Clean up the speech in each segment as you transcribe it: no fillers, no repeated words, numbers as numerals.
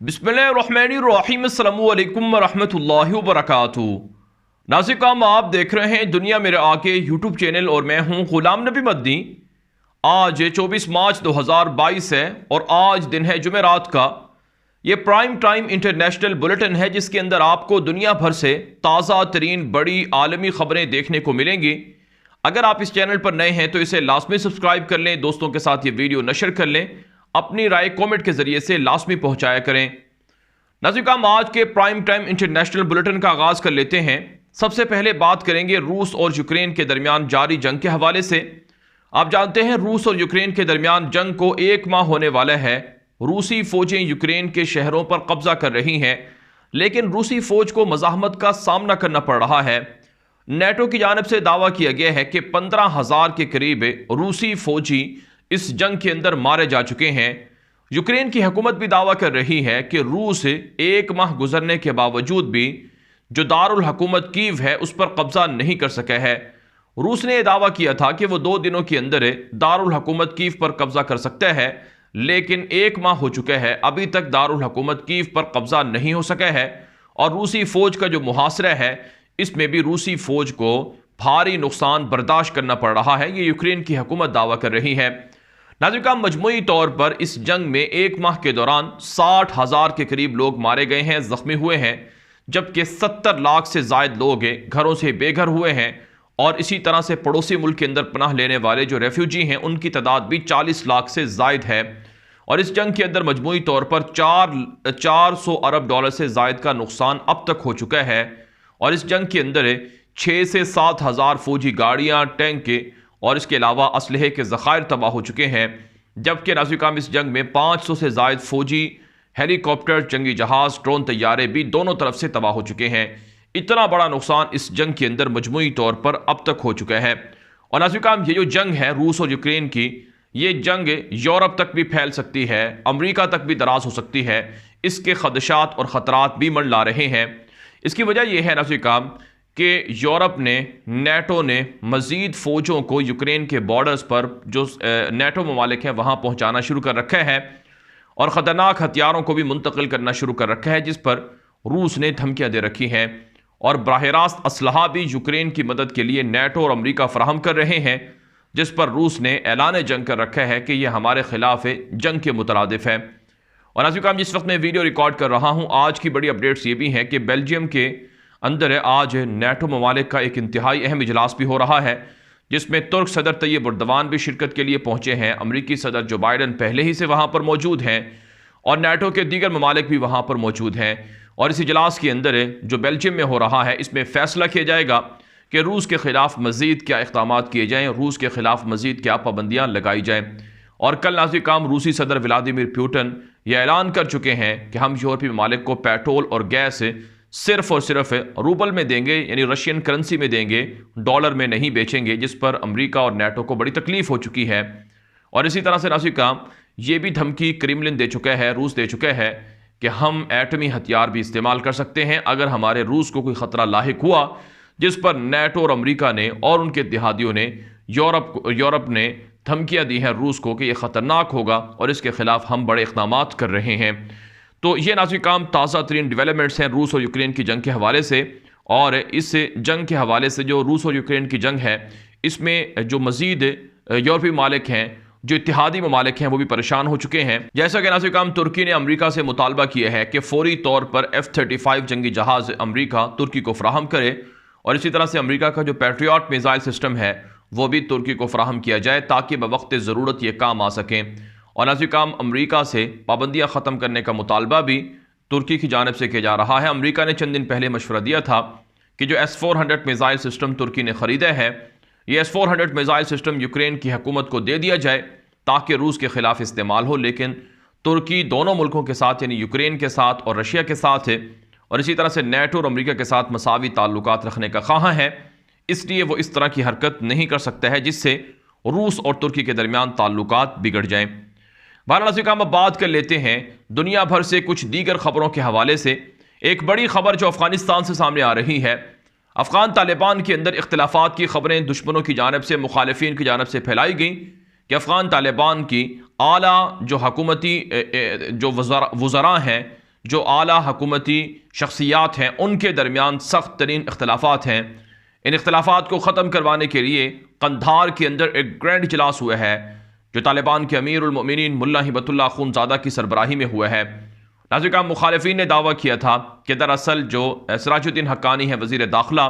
बिस्मिल्लाहिर्रहमानिर्रहीम अस्सलामु अलैकुम वरहमतुल्लाहि वबरकातुहू। नाज़रीन, आप देख रहे हैं दुनिया मेरे आके यूट्यूब चैनल और मैं हूं गुलाम नबी मदनी। आज 24 मार्च 2022 है और आज दिन है जुमेरात का। ये प्राइम टाइम इंटरनेशनल बुलेटिन है जिसके अंदर आपको दुनिया भर से ताज़ा तरीन बड़ी आलमी खबरें देखने को मिलेंगी। अगर आप इस चैनल पर नए हैं तो इसे लाजमी सब्सक्राइब कर लें, दोस्तों के साथ ये वीडियो नशर कर लें, अपनी राय कमेंट के जरिए से लाजमी पहुंचाया करें। नाज़रीन, आज के प्राइम टाइम इंटरनेशनल बुलेटिन का आगाज कर लेते हैं। सबसे पहले बात करेंगे रूस और यूक्रेन के दरमियान जारी जंग के हवाले से। आप जानते हैं रूस और यूक्रेन के दरमियान जंग को 1 माह होने वाला है। रूसी फौजें यूक्रेन के शहरों पर कब्जा कर रही हैं, लेकिन रूसी फौज को मज़ाहमत का सामना करना पड़ रहा है। नेटो की जानिब से दावा किया गया है कि 15,000 के करीब रूसी फौजी इस जंग के अंदर मारे जा चुके हैं। यूक्रेन की हुकूमत भी दावा कर रही है कि रूस 1 माह गुजरने के बावजूद भी जो दारुल हुकूमत कीव है उस पर कब्जा नहीं कर सका है। रूस ने यह दावा किया था कि वो 2 दिनों के अंदर दारुल हुकूमत कीव पर कब्जा कर सकता है, लेकिन 1 माह हो चुका है, अभी तक दारुल हुकूमत कीव पर कब्जा नहीं हो सका है। और रूसी फौज का जो मुहासरा है इसमें भी रूसी फौज को भारी नुकसान बर्दाश्त करना पड़ रहा है, ये यूक्रेन की हुकूमत दावा कर रही है। नाज़रीन, मजमूई तौर पर इस जंग में 1 माह के दौरान 60,000 के करीब लोग मारे गए हैं, जख्मी हुए हैं, जबकि 70 लाख से जायद लोग घरों से बेघर हुए हैं। और इसी तरह से पड़ोसी मुल्क के अंदर पनाह लेने वाले जो रेफ्यूजी हैं उनकी तादाद भी 40 लाख से जायद है। और इस जंग के अंदर मजमूई तौर पर 400 अरब डॉलर से जायद का नुकसान अब तक हो चुका है। और इस जंग के अंदर 6 से 7 हज़ार फौजी गाड़ियाँ, टैंक और इसके अलावा असलहे के ज़खायर तबाह हो चुके हैं। जबकि नाज़रीन, इस जंग में 500 से ज़ायद फौजी हेलीकॉप्टर, जंगी जहाज़, ड्रोन तैयारे भी दोनों तरफ से तबाह हो चुके हैं। इतना बड़ा नुकसान इस जंग के अंदर मजमूई तौर पर अब तक हो चुका है। और नाज़रीन, ये जो जंग है रूस और यूक्रेन की, ये जंग यूरोप तक भी फैल सकती है, अमरीका तक भी दराज हो सकती है। इसके खदशात और ख़तरात भी मंडला रहे हैं। इसकी वजह यह है नाज़रीन कि यूरोप ने, नेटो ने मज़ीद फ़ौजों को यूक्रेन के बॉर्डर्स पर जो नेटो ममालिक हैं वहाँ पहुँचाना शुरू कर रखा है और ख़तरनाक हथियारों को भी मुंतकिल करना शुरू कर रखा है, जिस पर रूस ने धमकियाँ दे रखी हैं। और बराह रास्त असलहा भी यूक्रेन की मदद के लिए नेटो और अमरीका फराहम कर रहे हैं, जिस पर रूस ने ऐलान जंग कर रखा है कि यह हमारे खिलाफ जंग के मुतरादिफ है। और नाज़रीन, जिस वक्त मैं वीडियो रिकॉर्ड कर रहा हूँ, आज की बड़ी अपडेट्स ये भी हैं कि बेल्जियम के अंदर आज नेटो ममालिक का एक इंतहाई अहम इजलास भी हो रहा है, जिसमें तुर्क सदर तैयब एर्दोगान भी शिरकत के लिए पहुंचे हैं। अमरीकी सदर जो बाइडन पहले ही से वहां पर मौजूद हैं और नेटो के दीगर ममालिक भी वहां पर मौजूद हैं। और इस इजलास के अंदर जो बेल्जियम में हो रहा है इसमें फैसला किया जाएगा कि रूस के खिलाफ मजीद क्या इक़दाम किए जाएँ, रूस के खिलाफ मजीद क्या पाबंदियाँ लगाई जाएँ। और कल नाज़रीन, रूसी सदर व्लादिमीर पुतिन यह ऐलान कर चुके हैं कि हम यूरोपीय ममालिक को पेट्रोल और गैस सिर्फ और सिर्फ रूबल में देंगे, यानी रशियन करेंसी में देंगे, डॉलर में नहीं बेचेंगे, जिस पर अमेरिका और नेटो को बड़ी तकलीफ हो चुकी है। और इसी तरह से नाज़रीन, ये भी धमकी क्रेमलिन दे चुका है, रूस दे चुका है कि हम एटमी हथियार भी इस्तेमाल कर सकते हैं अगर हमारे रूस को कोई ख़तरा लाहिक हुआ, जिस पर नेटो और अमरीका ने और उनके इत्तेहादियों ने, यूरोप ने धमकियाँ दी हैं रूस को कि यह ख़तरनाक होगा और इसके ख़िलाफ़ हम बड़े इक़दाम कर रहे हैं। तो ये नाज़रीन, ताज़ा तरीन डेवलपमेंट्स हैं रूस और यूक्रेन की जंग के हवाले से। और इस जंग के हवाले से जो रूस और यूक्रेन की जंग है इसमें जो मज़ीद यूरोपीय ममालिक हैं, जो इत्तेहादी ममालिक हैं, वो भी परेशान हो चुके हैं। जैसा कि नाज़रीन, तुर्की ने अमरीका से मुतालबा किया है कि फ़ौरी तौर पर F-35 जंगी जहाज़ अमरीका तुर्की को फ़राहम करे। और इसी तरह से अमरीका का जो पैट्रियट मिसाइल सिस्टम है वो भी तुर्की को फ़राहम किया जाए ताकि बवक्त ज़रूरत ये काम आ सकें। और नाज़रीन, अमरीका से पाबंदियाँ ख़त्म करने का मुतालबा भी तुर्की की जानिब से किया जा रहा है। अमरीका ने चंद दिन पहले मशवरा दिया था कि जो S-400 मिसाइल सिस्टम तुर्की ने ख़रीदा है, ये S-400 मिसाइल सिस्टम यूक्रेन की हुकूमत को दे दिया जाए ताकि रूस के ख़िलाफ़ इस्तेमाल हो। लेकिन तुर्की दोनों मुल्कों के साथ, यानी यूक्रेन के साथ और रशिया के साथ है, और इसी तरह से नेटो और अमरीका के साथ मसावी ताल्लुकात रखने का ख़्वाह है, इसलिए वो इस तरह की हरकत नहीं कर सकता है जिससे रूस और तुर्की के दरमियान ताल्लुकात बिगड़ जाएँ। वाराणसी का हम बात कर लेते हैं दुनिया भर से कुछ दीगर खबरों के हवाले से। एक बड़ी खबर जो अफगानिस्तान से सामने आ रही है, अफगान तालिबान के अंदर इख्तिलाफात की खबरें दुश्मनों की जानिब से, मुखालिफिन की जानिब से फैलाई गई कि अफगान तालिबान की आला जो हुकूमती जो वज़रा हैं, जो आला हुकूमती शख्सियात हैं उनके दरमियान सख्त तरीन इख्तलाफात हैं। इन इख्तलाफात को ख़त्म करवाने के लिए कंधार के अंदर एक ग्रैंड इजलास हुआ है जो तालिबान के अमीरुल मोमिनीन मुल्ला हिबतुल्लाह खूनज़ादा की सरबराही में हुआ है। नाज़रीन, मुखालिफिन ने दावा किया था कि दरअसल जो सिराजुद्दीन हक्कानी है वज़ीर दाखिला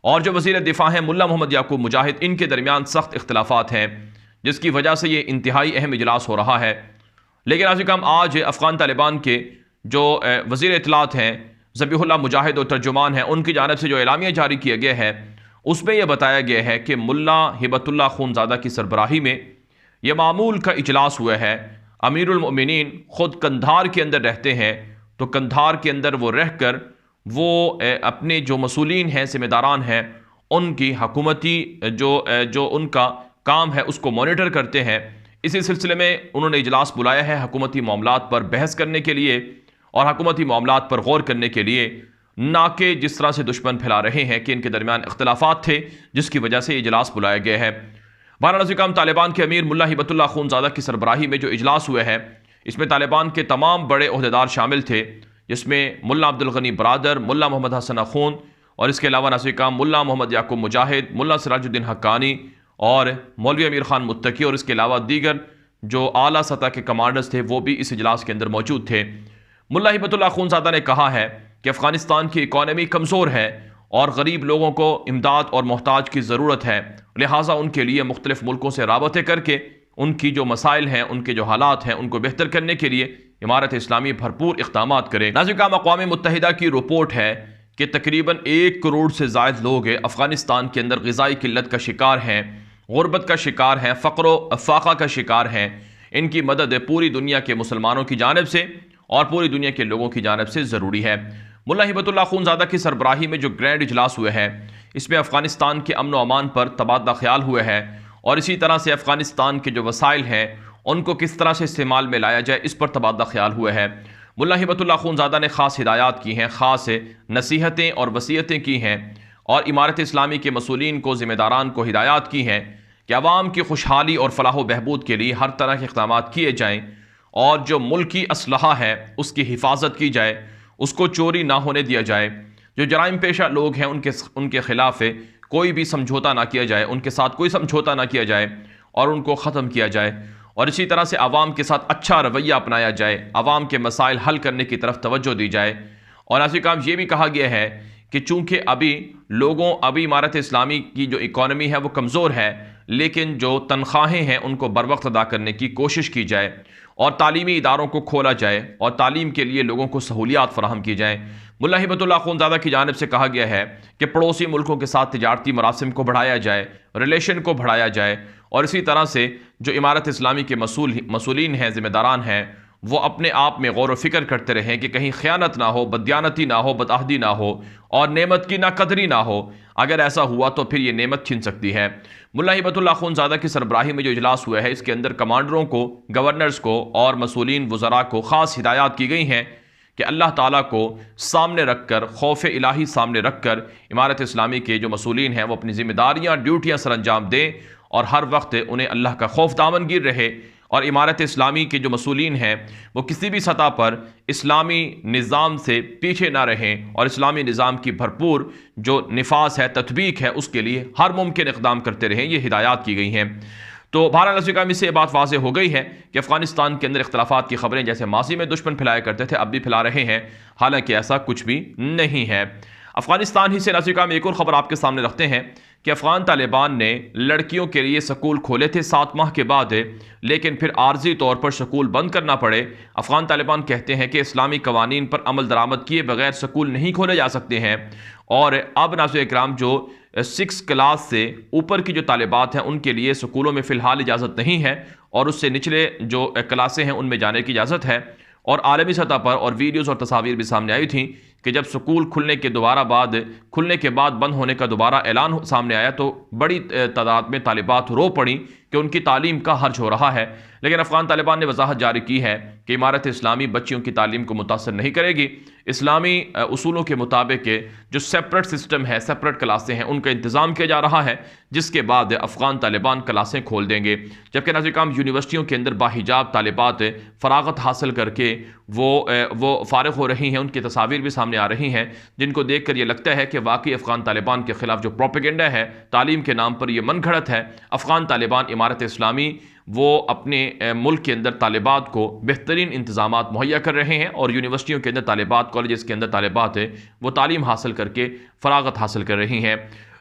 और जो वज़ीर दिफा है मुल्ला मोहम्मद याकूब मुजाहिद, इनके दरमियान सख्त इख्तलाफात हैं जिसकी वजह से ये इंतहाई अहम इजलास हो रहा है। लेकिन नाज़रीन, आज अफ़गान तालिबान के जो वज़ीर इत्तलात हैं ज़बीहुल्लाह मुजाहिद और तर्जुमान हैं, उनकी जानिब से जो एलामिया जारी किया गया है उसमें यह बताया गया है कि मुल्ला हिबतुल्लाह खूनज़ादा की सरबराही में यह मामूल का इजलास हुआ है। अमीरुल मोमिनीन ख़ुद कंधार के अंदर रहते हैं, तो कंधार के अंदर वो रह कर वो अपने जो मसूलीन हैं, ज़िम्मेदारान हैं, उनकी हकूमती जो उनका काम है उसको मॉनिटर करते हैं। इसी सिलसिले में उन्होंने इजलास बुलाया है हुकूमती मामलात पर बहस करने के लिए और हुकूमती मामलात पर गौर करने के लिए, ना कि जिस तरह से दुश्मन फैला रहे हैं कि इनके दरमियान इख्तलाफात थे जिसकी वजह से इजलास बुलाया गया है। बहरहाल तालिबान के अमीर मुल्ला हिबतुल्लाह खूनज़ादा की सरबराही में जो इजलास हुआ है इसमें तालिबान के तमाम बड़े ओहदेदार शामिल थे, जिसमें मुल्ला अब्दुल गनी बरादर, मुल्ला मोहम्मद हसन अखून और इसके अलावा नाज़रीन मुल्ला मोहम्मद याकूब मुजाहिद, मुल्ला सिराजुद्दीन हक्कानी और मौलवी अमीर खान मुत्तकी और इसके अलावा दीगर जो आला सतह के कमांडर्स थे वो भी इस इजलास के अंदर मौजूद थे। मुल्ला हिबतुल्लाह खूनज़ादा ने कहा है कि अफ़गानिस्तान की इकॉनमी कमज़ोर है और गरीब लोगों को इमदाद और मोहताज की ज़रूरत है, लिहाजा उनके लिए मुख्तलिफ मुल्कों से राबते करके उनकी जो मसाइल हैं, उनके जो हालात हैं, उनको बेहतर करने के लिए इमारत इस्लामी भरपूर इक़दाम करे। नाज़रीन, अक़वाम मुत्तहिदा की रिपोर्ट है कि तकरीबन 1 करोड़ से ज़ायद लोग अफ़गानिस्तान के अंदर ग़िज़ाई किल्लत का शिकार हैं, गुर्बत का शिकार हैं, फ़क़्र व फ़ाक़ा का शिकार हैं। इनकी मदद पूरी दुनिया के मुसलमानों की जानिब से और पूरी दुनिया के लोगों की जानिब से ज़रूरी है। मुल्ला हिबतुल्लाह खूनज़ादा की सरबराही में जो ग्रैंड इजलास हुआ है इसमें अफ़गानिस्तान के अमन व अमान पर तबादला ख्याल हुआ है और इसी तरह से अफ़गानिस्तान के जो वसाइल हैं उनको किस तरह से इस्तेमाल में लाया जाए इस पर तबादला ख्याल हुआ है। मुल्ला हिबतुल्लाह खूनज़ादा ने ख़ास हिदायत की हैं, ख़ास नसीहतें और वसीयतें की हैं और इमारत इस्लामी के मसूलीन को, ज़िम्मेदारान को हिदायत की हैं कि अवाम की खुशहाली और फलाह बहबूद के लिए हर तरह के इक़दाम किए जाएँ और जो मुल्की असलहा है उसकी हिफाजत की जाए, उसको चोरी ना होने दिया जाए। जो जराइम पेशा लोग हैं उनके ख़िलाफ़ कोई भी समझौता ना किया जाए, उनके साथ कोई समझौता ना किया जाए और उनको ख़त्म किया जाए और इसी तरह से आवाम के साथ अच्छा रवैया अपनाया जाए, आवाम के मसाइल हल करने की तरफ तवज्जो दी जाए। और ऐसे काम ये भी कहा गया है कि चूँकि अभी इमारत इस्लामी की जो इकॉनमी है वो कमज़ोर है, लेकिन जो तनख्वाहें हैं उनको बर वक्त अदा करने की कोशिश की जाए और तालीमी इदारों को खोला जाए और तालीम के लिए लोगों को सहूलियात फराहम की जाएँ। मुल्ला हिबतुल्लाह खूनज़ादा की जानिब से कहा गया है कि पड़ोसी मुल्कों के साथ तिजारती मरासिम को बढ़ाया जाए, रिलेशन को बढ़ाया जाए और इसी तरह से जो इमारत इस्लामी के मसूलीन हैं, ज़िम्मेदारान हैं, वो अपने आप में गौर व फिक्र करते रहें कि कहीं ख़यानत ना हो, बददियानती ना हो, बदअहदी ना हो और नेमत की नाकदरी ना हो। अगर ऐसा हुआ तो फिर ये नेमत छिन सकती है। मुल्ला हिबतुल्लाह खूनज़ादा की सरबराही में जो इजलास हुआ है इसके अंदर कमांडरों को, गवर्नर्स को और मसूलीन वज़रा को ख़ास हिदायत की गई हैं कि अल्लाह ताला को सामने रख कर, खौफ इलाही सामने रख कर इमारत इस्लामी के जो मसूलीन हैं वो अपनी ज़िम्मेदारियाँ, ड्यूटियाँ सर अंजाम दें और हर वक्त उन्हें अल्लाह का खौफ दामनगीर रहे और इमारत इस्लामी के जो मसूलीन हैं वो किसी भी सतह पर इस्लामी निज़ाम से पीछे ना रहें और इस्लामी निज़ाम की भरपूर जो निफाज है, तत्बीक है, उसके लिए हर मुमकिन इक़दाम करते रहें। ये हिदायत की गई हैं। तो बहरहाल इससे बात वाज़ेह हो गई है कि अफ़गानिस्तान के अंदर इख्तलाफात की खबरें जैसे माजी में दुश्मन फैलाया करते थे अब भी फैला रहे हैं, हालांकि ऐसा कुछ भी नहीं है। अफ़गानिस्तान ही से नाज़रीन एक और ख़बर आपके सामने रखते हैं कि अफ़गान तालिबान ने लड़कियों के लिए स्कूल खोले थे 7 माह के बाद, लेकिन फिर आर्जी तौर पर स्कूल बंद करना पड़े। अफ़गान तालिबान कहते हैं कि इस्लामी कवानीन पर अमल दरामद किए बगैर स्कूल नहीं खोले जा सकते हैं और अब नाज़रीन इकराम जो 6 क्लास से ऊपर की जो तालिबात हैं उनके लिए स्कूलों में फ़िलहाल इजाज़त नहीं है और उससे निचले जो क्लासें हैं उनमें जाने की इजाज़त है। और आलमी सतह पर और वीडियोज़ और तस्वीर भी सामने आई थी कि जब स्कूल खुलने के बाद बंद होने का दोबारा ऐलान सामने आया तो बड़ी तादाद में तालिबात रो पड़ी कि उनकी तालीम का हर्ज हो रहा है। लेकिन अफगान तालिबान ने वजाहत जारी की है कि इमारत इस्लामी बच्चियों की तालीम को मुतासर नहीं करेगी। इस्लामी उसूलों के मुताबिक जो सेपरेट सिस्टम है, सेपरेट क्लासें हैं, उनका इंतज़ाम किया जा रहा है, जिसके बाद अफगान तालिबान क्लासें खोल देंगे। जबकि नाज़िर यूनिवर्सिटियों के अंदर बाहिजाब तालिबात फ़रागत हासिल करके वो फ़ारिग हो रही हैं, उनकी तस्वीर भी सामने आ रही हैं, जिनको देख कर ये लगता है कि वाकई अफगान तालिबान के ख़िलाफ़ जो प्रोपेगेंडा है तालीम के नाम पर, यह मनगढ़ंत है। अफगान तालिबान इमारत इस्लामी वो अपने मुल्क के अंदर तालिबात को बेहतरीन इंतज़ामात मुहैया कर रहे हैं और यूनिवर्सिटियों के अंदर तालिबात, कॉलेजेस के अंदर तालिबात है वो तालीम हासिल करके फ़रागत हासिल कर रही हैं।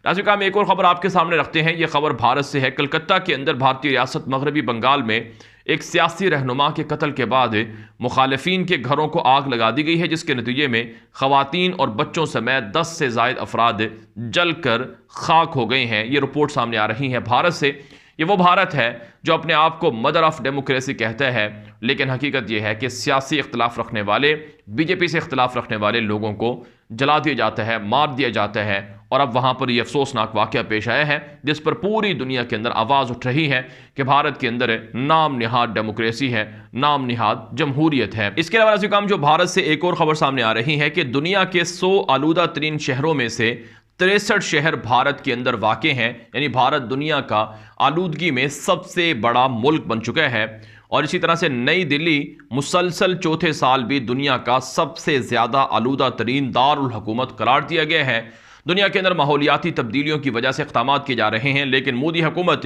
नाज़रीन, एक और ख़बर आपके सामने रखते हैं। ये ख़बर भारत से है। कलकत्ता के अंदर भारतीय रियासत मगरबी बंगाल में एक सियासी रहनुमा के कत्ल के बाद मुखालिफिन के घरों को आग लगा दी गई है, जिसके नतीजे में ख़वातीन और बच्चों समेत 10 से ज़ायद अफराद जलकर खाक हो गए हैं। ये रिपोर्ट सामने आ रही है भारत से। ये वो भारत है जो अपने आप को मदर ऑफ डेमोक्रेसी कहता है, लेकिन हकीकत यह है कि सियासी इख्तलाफ रखने वाले, बीजेपी से इख्तलाफ रखने वाले लोगों को जला दिया जाता है, मार दिया जाता है। और अब वहाँ पर यह अफसोसनाक वाक़या पेश आया है जिस पर पूरी दुनिया के अंदर आवाज़ उठ रही है कि भारत के अंदर नाम निहाद डेमोक्रेसी है, नाम निहाद जमहूरियत है। इसके अलावा ऐसे काम जो भारत से एक और ख़बर सामने आ रही है कि दुनिया के 100 आलूदा तरीन शहरों में से 63 शहर भारत के अंदर वाक़ हैं। यानी भारत दुनिया का आलूदगी में सबसे बड़ा मुल्क बन चुका है। और इसी तरह से नई दिल्ली मुसलसल चौथे साल भी दुनिया का सबसे ज़्यादा आलूदा तरीन दारुल हुकूमत करार दिया गया है। दुनिया के अंदर माहौलियाती तब्दीलियों की वजह से इक़दाम किए जा रहे हैं, लेकिन मोदी हुकूमत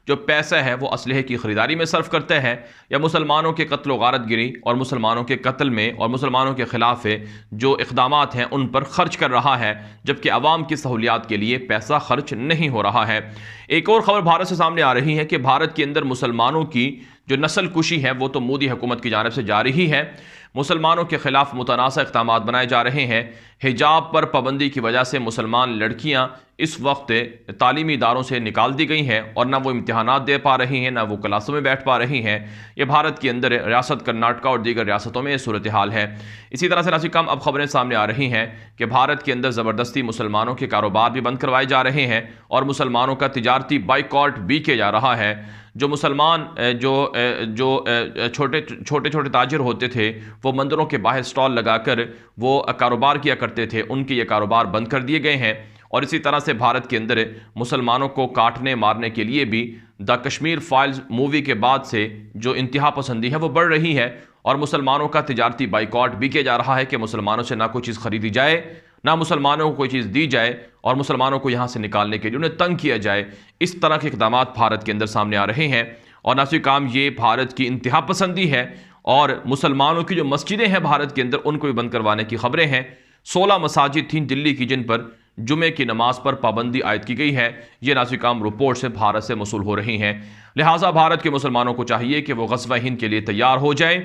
जो पैसा है वो असलहे की ख़रीदारी में सर्फ करता है या मुसलमानों के कत्ल गारत गिरी और मुसलमानों के कत्ल में और मुसलमानों के ख़िलाफ़ जो इक़दामात हैं उन पर ख़र्च कर रहा है, जबकि आवाम की सहूलियात के लिए पैसा खर्च नहीं हो रहा है। एक और ख़बर भारत से सामने आ रही है कि भारत के अंदर मुसलमानों की जो नस्ल कुशी है वो तो मोदी हुकूमत की जानिब से जारी ही है। मुसलमानों के ख़िलाफ़ मुतनाज़ इक़दाम बनाए जा रहे हैं। हिजाब पर पाबंदी की वजह से मुसलमान लड़कियां इस वक्त तालीमी इदारों से निकाल दी गई हैं और ना वो इम्तहानात दे पा रही हैं, ना वो क्लासों में बैठ पा रही हैं। ये भारत के अंदर रियासत कर्नाटक और दीगर रियासतों में सूरत हाल है। इसी तरह से नाज़रीन अब खबरें सामने आ रही हैं कि भारत के अंदर ज़बरदस्ती मुसलमानों के कारोबार भी बंद करवाए जा रहे हैं और मुसलमानों का तिजारती बाइकॉट भी किया जा रहा है। जो मुसलमान जो छोटे छोटे ताजिर होते थे वो मंदिरों के बाहर स्टॉल लगाकर वो कारोबार किया करते थे, उनके ये कारोबार बंद कर दिए गए हैं। और इसी तरह से भारत के अंदर मुसलमानों को काटने मारने के लिए भी द कश्मीर फाइल्स मूवी के बाद से जो इंतहा पसंदी है वो बढ़ रही है और मुसलमानों का तिजारती बाइकॉट भी किया जा रहा है कि मुसलमानों से ना कोई चीज़ खरीदी जाए, ना मुसलमानों को कोई चीज़ दी जाए और मुसलमानों को यहाँ से निकालने के लिए उन्हें तंग किया जाए। इस तरह के इक़दाम भारत के अंदर सामने आ रहे हैं और ना सिर्फ काम ये भारत की इंतहा पसंदी है और मुसलमानों की जो मस्जिदें हैं भारत के अंदर उनको भी बंद करवाने की खबरें हैं। 16 मसाजिद थीं दिल्ली की जिन पर जुमे की नमाज पर पाबंदी आयद की गई है। ये नाज़रीन काम रिपोर्ट से भारत से मसूल हो रही हैं। लिहाजा भारत के मुसलमानों को चाहिए कि वो ग़ज़वा हिंद के लिए तैयार हो जाएं,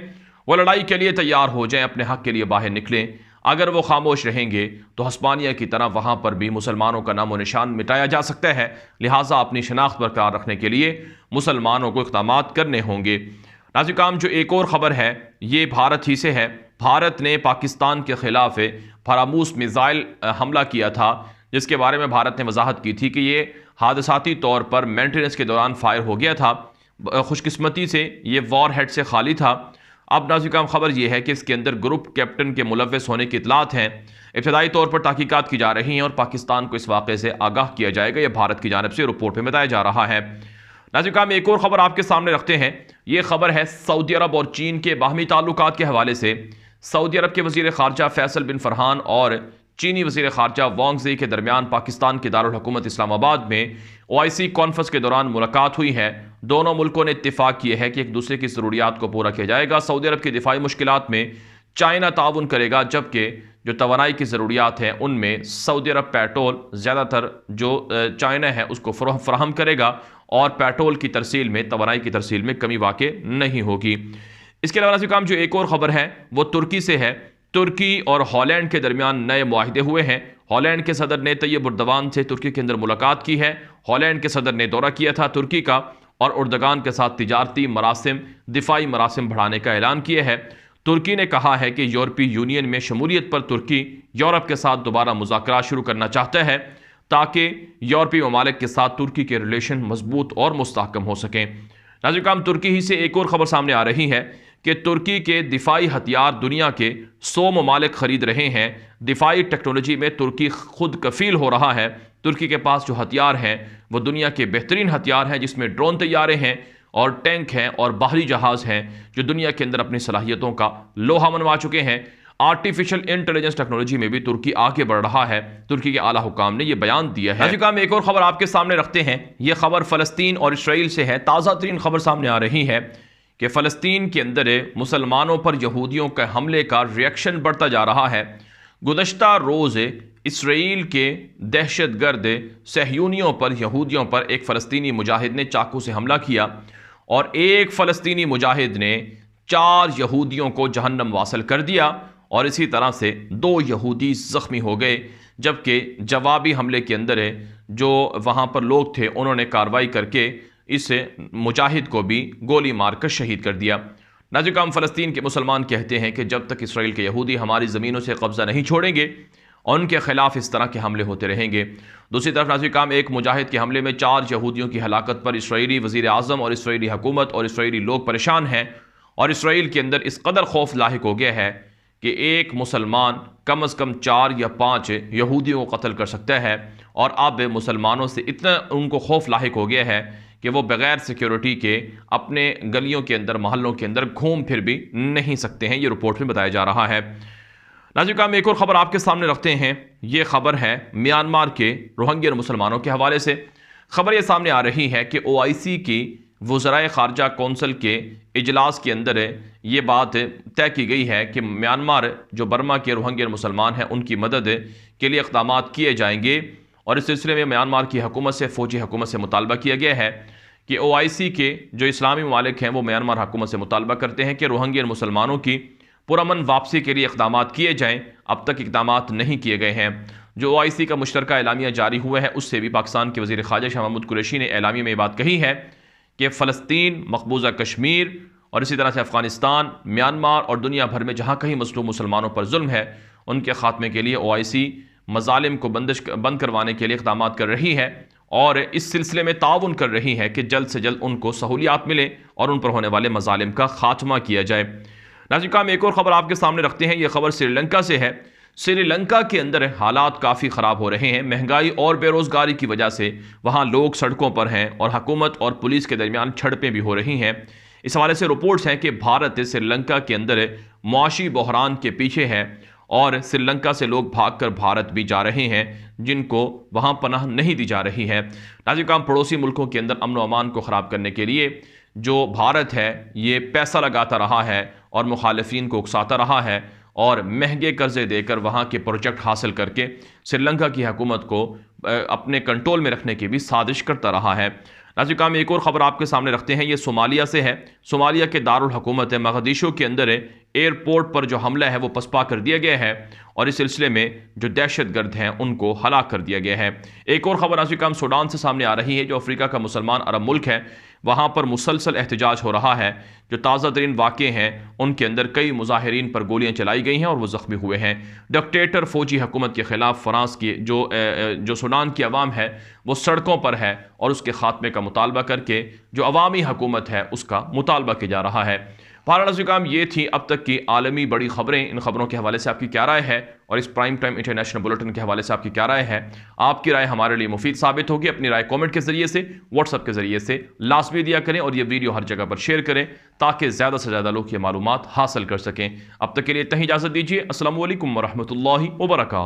वो लड़ाई के लिए तैयार हो जाएं, अपने हक़ के लिए बाहर निकलें। अगर वो खामोश रहेंगे तो हस्पानिया की तरह वहाँ पर भी मुसलमानों का नामो निशान मिटाया जा सकता है। लिहाजा अपनी शनाख्त बरकरार रखने के लिए मुसलमानों को इक़दाम करने होंगे। नाज़रीन काम जो एक और ख़बर है ये भारत ही से है। भारत ने पाकिस्तान के ख़िलाफ़ फरामूस मिज़ाइल हमला किया था, जिसके बारे में भारत ने वजाहत की थी कि ये हादसाती तौर पर मेंटेनेंस के दौरान फायर हो गया था। खुशकिस्मती से ये वॉर हेड से खाली था। अब नाज़रीन खबर यह है कि इसके अंदर ग्रुप कैप्टन के मुलव्वस होने की इतलात हैं। इब्तदाई तौर पर तहकीकात की जा रही हैं और पाकिस्तान को इस वाक़े से आगाह किया जाएगा। यह भारत की जानिब से रिपोर्ट में बताया जा रहा है। नाज़रीन एक और ख़बर आपके सामने रखते हैं। ये खबर है सऊदी अरब और चीन के बाहमी ताल्लुकात के हवाले से। सऊदी अरब के वज़ीर ख़ारजा फैसल बिन फरहान और चीनी वज़ीर ख़ारजा वांग ज़ी के दरमियान पाकिस्तान की दारुल हुकूमत इस्लामाबाद में OIC कॉन्फ्रेंस के दौरान मुलाकात हुई है। दोनों मुल्कों ने इत्तेफाक किया है कि एक दूसरे की ज़रूरियात को पूरा किया जाएगा। सऊदी अरब की दिफाई मुश्किलात में चाइना ताउन करेगा, जबकि जो तवानाई की ज़रूरियात हैं उनमें सऊदी अरब पेट्रोल ज़्यादातर जो चाइना है उसको फराहम करेगा और पेट्रोल की तरसील में, तवानाई की तरसील में कमी वाक़ नहीं होगी। इसके अलावा नाज़रीन काम जो एक और ख़बर है वो तुर्की से है। तुर्की और हॉलैंड के दरमियान नए मुआहिदे हुए हैं। हॉलैंड के सदर ने तैयब उर्दगान से तुर्की के अंदर मुलाकात की है। हॉलैंड के सदर ने दौरा किया था तुर्की का और उर्दगान के साथ तिजारती मरासिम, दिफाई मरासिम बढ़ाने का ऐलान किया है। तुर्की ने कहा है कि यूरोपीय यूनियन में शमूलियत पर तुर्की यूरोप के साथ दोबारा मुज़ाकरा शुरू करना चाहता है ताकि यूरोपीय ममालिक के साथ तुर्की के रिलेशन मजबूत और मुस्तहकम हो सकें। नाज़रीन, तुर्की ही से एक और ख़बर सामने आ रही है कि तुर्की के दिफाई हथियार दुनिया के 100 ममालिक खरीद रहे हैं। दिफाई टेक्नोलॉजी में तुर्की खुद कफील हो रहा है। तुर्की के पास जो हथियार हैं वो दुनिया के बेहतरीन हथियार हैं, जिसमें ड्रोन तैयारे हैं और टैंक हैं और बाहरी जहाज़ हैं जो दुनिया के अंदर अपनी सलाहियतों का लोहा मनवा चुके हैं। आर्टिफिशियल इंटेलिजेंस टेक्नोलॉजी में भी तुर्की आगे बढ़ रहा है। तुर्की के आला हुकाम ने यह बयान दिया है। में एक और खबर आपके सामने रखते हैं। यह खबर फ़लस्तीन और इसराइल से है। ताज़ा तरीन खबर सामने आ रही है कि फ़लस्तीन के अंदर मुसलमानों पर यहूदियों के हमले का रिएक्शन बढ़ता जा रहा है। गुज़श्ता रोज़ इसराइल के दहशतगर्द सहयूनियों पर, यहूदियों पर एक फ़लस्तीनी मुजाहिद ने चाकू से हमला किया और एक फ़लस्तीनी मुजाहिद ने 4 यहूदियों को जहन्नम वासल कर दिया और इसी तरह से 2 यहूदी ज़ख्मी हो गए। जबकि जवाबी हमले के अंदर जो वहाँ पर लोग थे उन्होंने कार्रवाई करके इस मुजाहिद को भी गोली मारकर शहीद कर दिया। नाज़रीन, फ़लस्तीन के मुसलमान कहते हैं कि जब तक इसराइल के यहूदी हमारी ज़मीनों से कब्ज़ा नहीं छोड़ेंगे उनके खिलाफ इस तरह के हमले होते रहेंगे। दूसरी तरफ नाज़रीन, एक मुजाहिद के हमले में 4 यहूदियों की हलाकत पर इसराइली वज़ीर आज़म और इसराइली हुकूमत और इसराइली लोग परेशान हैं और इसराइल के अंदर इस कदर खौफ लाहिक हो गया है कि एक मुसलमान कम से कम 4 या 5 यहूदियों को कत्ल कर सकता है। और अब मुसलमानों से इतना उनको खौफ लाहिक हो गया है कि वो बग़ैर सिक्योरिटी के अपने गलियों के अंदर, मोहल्लों के अंदर घूम फिर भी नहीं सकते हैं। ये रिपोर्ट में बताया जा रहा है। नाज़रीन, में एक और ख़बर आपके सामने रखते हैं। ये खबर है म्यांमार के रोहिंग्या मुसलमानों के हवाले से। खबर ये सामने आ रही है कि OIC की वज़राए ख़ारजा कौंसिल के इजलास के अंदर ये बात तय की गई है कि म्यांमार जो बर्मा के रोहिंग्या मुसलमान हैं उनकी मदद के लिए इक़दाम किए जाएंगे। और इस सिलसिले में म्यांमार की हुकूमत से, फ़ौजी हुकूमत से मुतालबा किया गया है कि OIC के जो इस्लामी ममालिक हैं वो म्यांमार हुकूमत से मुतालबा करते हैं कि रोहिंग्या मुसलमानों की पुरअमन वापसी के लिए इक़दाम किए जाएँ। अब तक इक़दाम नहीं किए गए हैं। जो OIC का मुश्तरका एलामिया जारी हुआ है उससे भी पाकिस्तान के वज़ीर ख़ारजा शाह महमूद कुरैशी ने एलामिया में ये बात कही है कि फ़लस्तीन, मकबूजा कश्मीर और इसी तरह से अफ़गानिस्तान, म्यांमार और दुनिया भर में जहाँ कहीं मज़लूम मुसलमानों पर जुल्म है उनके ख़ात्मे के लिए OIC मज़ालिम को बंद करवाने के लिए इक़दाम कर रही है और इस सिलसिले में ताउन कर रही है कि जल्द से जल्द उनको सहूलियात मिले और उन पर होने वाले मज़ालिम का ख़ात्मा किया जाए। नाज़रीन, एक और ख़बर आपके सामने रखते हैं। यह खबर श्रीलंका से है। श्रीलंका के अंदर हालात काफ़ी ख़राब हो रहे हैं। महंगाई और बेरोज़गारी की वजह से वहाँ लोग सड़कों पर हैं और हुकूमत और पुलिस के दरमियान झड़पें भी हो रही हैं। इस हवाले से रिपोर्ट्स हैं कि भारत श्रीलंका के अंदर मुआशी बहरान के पीछे है और श्रीलंका से लोग भागकर भारत भी जा रहे हैं जिनको वहाँ पनाह नहीं दी जा रही है। नाज़रीन, पड़ोसी मुल्कों के अंदर अमन व अमान को ख़राब करने के लिए जो भारत है ये पैसा लगाता रहा है और मुखालिफिन को उकसाता रहा है और महंगे कर्जे देकर वहाँ के प्रोजेक्ट हासिल करके श्रीलंका की हुकूमत को अपने कंट्रोल में रखने की भी साजिश करता रहा है। नाज़रीन, में एक और ख़बर आपके सामने रखते हैं। ये सोमालिया से है। सोमालिया के दारुल हुकूमत है मगदिशो के अंदर एयरपोर्ट पर जो हमला है वो पसपा कर दिया गया है और इस सिलसिले में जो दहशतगर्द हैं उनको हलाक कर दिया गया है। एक और ख़बर नाज़रीन सूडान से सामने आ रही है। जो अफ्रीका का मुसलमान अरब मुल्क है वहाँ पर मुसलसल एहतजाज हो रहा है। जो ताज़ा तरीन वाक़े हैं उनके अंदर कई मुजाहिरीन पर गोलियाँ चलाई गई हैं और वो ज़ख्मी हुए हैं। डिक्टेटर फ़ौजी हुकूमत के ख़िलाफ़ फ्रांस की जो सूडान की अवाम है वो सड़कों पर है और उसके ख़ात्मे का मुतालबा करके जो अवामी हुकूमत है उसका मुतालबा किया जा रहा है। नाज़रीन, ये थी अब तक की आलमी बड़ी खबरें। इन खबरों के हवाले से आपकी क्या राय है और इस प्राइम टाइम इंटरनेशनल बुलेटिन के हवाले से आपकी क्या राय है? आपकी राय हमारे लिए मुफीद साबित होगी। अपनी राय कमेंट के जरिए से, व्हाट्सएप के जरिए से लाजमी दिया करें और ये वीडियो हर जगह पर शेयर करें ताकि ज़्यादा से ज़्यादा लोग ये मालूमात हासिल कर सकें। अब तक के लिए इतना ही इजाज़त दीजिए। अस्सलामु अलैकुम वरहमतुल्लाहि वबरकातुहू।